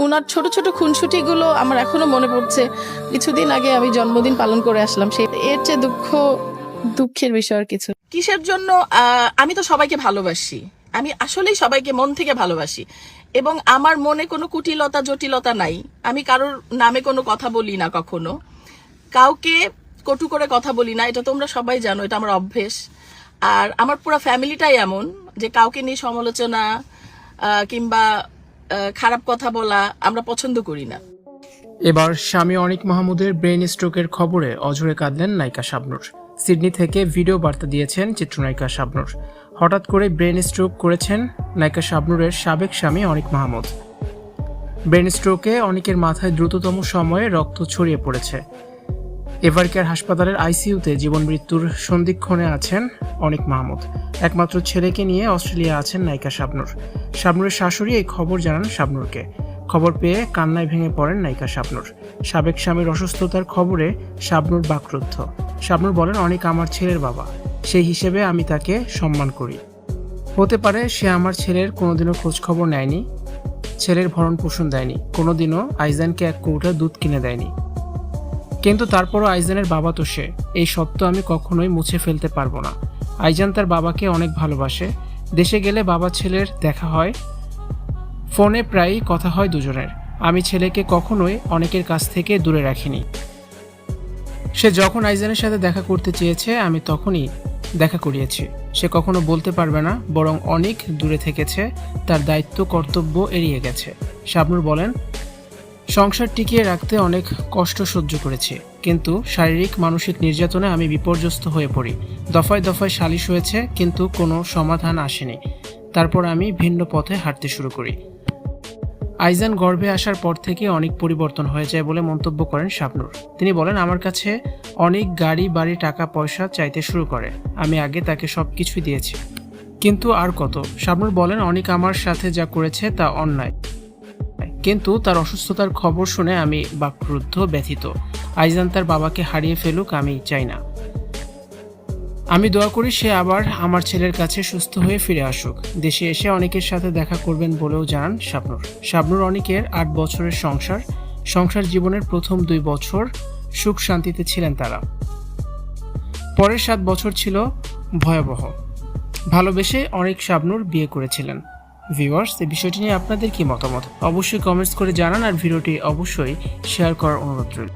ওনার ছোট ছোট খুনসুটিগুলো আমার এখনো মনে পড়ছে। কিছুদিন আগে আমি জন্মদিন পালন করে আসলাম, সেই এর চেয়ে দুঃখের বিষয় আর কিছু। কিসের জন্য? আমি তো সবাইকে ভালোবাসি, আমি আসলেই সবাইকে মন থেকে ভালোবাসি, এবং আমার মনে কোনো কুটিলতা জটিলতা নাই। আমি কারোর নামে কোনো কথা বলি না, কখনো কাউকে কটু করে কথা বলি না, এটা তোমরা সবাই জানো, এটা আমার অভ্যেস। আর আমার পুরো ফ্যামিলিটাই এমন যে কাউকে নিয়ে সমালোচনা কিংবা খারাপ কথা বলা আমরা পছন্দ করি না। এবার স্বামী অনিক মাহমুদের ব্রেন স্ট্রোকের খবরে অঝরে কাঁদলেন নায়িকা শাবনূর। সিডনি থেকে ভিডিও বার্তা দিয়েছেন চিত্রনায়িকা শাবনূর। হঠাৎ করে ব্রেন স্ট্রোক করেছেন নায়িকা শাবনূরের সাবেক স্বামী অনিক মাহমুদ। ব্রেন স্ট্রোকে অনিকের মাথায় দ্রুততম সময়ে রক্ত ছড়িয়ে পড়েছে। এভারকেয়ার হাসপাতালের আইসিইউতে জীবন মৃত্যুর সন্ধিক্ষণে আছেন অনিক মাহমুদ। একমাত্র ছেলেকে নিয়ে অস্ট্রেলিয়া আছেন নায়িকা শাবনূর। শাবনূরের শাশুড়ি এই খবর জানান শাবনূরকে। খবর পেয়ে কান্নায় ভেঙে পড়েন নায়িকা শাবনূর। সাবেক স্বামীর অসুস্থতার খবরে শাবনূর বাকরুদ্ধ। শাবনূর বলেন, অনিক আমার ছেলের বাবা, সেই হিসেবে আমি তাকে সম্মান করি। হতে পারে সে আমার ছেলের কোনোদিনও খোঁজ খবর নেয়নি, ছেলের ভরণ পোষণ দেয়নি, কোনোদিনও আইজানকে এক কৌটা দুধ কিনে দেয়নি, কিন্তু তারপরও আইজানের বাবা তো সে। এই সত্য আমি কখনোই মুছে ফেলতে পারবো না। আইজান তার বাবাকে অনেক ভালোবাসে। দেশে গেলে বাবা ছেলের দেখা হয়, ফোনে প্রায়ই কথা হয় দুজনের। আমি ছেলেকে কখনোই অনেকের কাছ থেকে দূরে রাখিনি। সে যখন আইজানের সাথে দেখা করতে চেয়েছে আমি তখনই দেখা করিয়েছি। সে কখনো বলতে পারবে না, বরং অনেক দূরে থেকেছে, তার দায়িত্ব কর্তব্য এড়িয়ে গেছে। শাবনূর বলেন, সংসার টিকিয়ে রাখতে অনেক কষ্ট সহ্য করেছি, কিন্তু শারীরিক মানসিক নির্যাতনে আমি বিপর্যস্ত হয়ে পড়ি। দফায় দফায় সালিশ হয়েছে, কিন্তু কোনো সমাধান আসেনি। তারপর আমি ভিন্ন পথে হাঁটতে শুরু করি। আইজান গর্ভে আসার পর থেকে অনেক পরিবর্তন হয়ে যায় বলে মন্তব্য করেন শাবনূর। তিনি বলেন, আমার কাছে অনেক গাড়ি বাড়ি টাকা পয়সা চাইতে শুরু করে। আমি আগে তাকে সব কিছুই দিয়েছি, কিন্তু আর কত। শাবনূর বলেন, অনেক আমার সাথে যা করেছে তা অন্যায়, কিন্তু তার অসুস্থতার খবর শুনে আমি বাকরুদ্ধ, ব্যথিত। আইজান তার বাবাকে হারিয়ে ফেলুক, আমি চাই না। আমি দোয়া করি সে আবার আমার ছেলের কাছে সুস্থ হয়ে ফিরে আসুক। দেশে এসে অনেকের সাথে দেখা করবেন বলেও জানান শাবনূর। শাবনূর অনেকের 8 বছরের সংসার জীবনের প্রথম 2 বছর সুখ শান্তিতে ছিলেন তারা। পরের 7 বছর ছিল ভয়াবহ। ভালোবেসে অনেক শাবনূর বিয়ে করেছিলেন। ভিউয়ার্স, এই বিষয়টি নিয়ে আপনাদের কি মতামত অবশ্যই কমেন্টস করে জানান, আর ভিডিওটি অবশ্যই শেয়ার করার অনুরোধ রইল।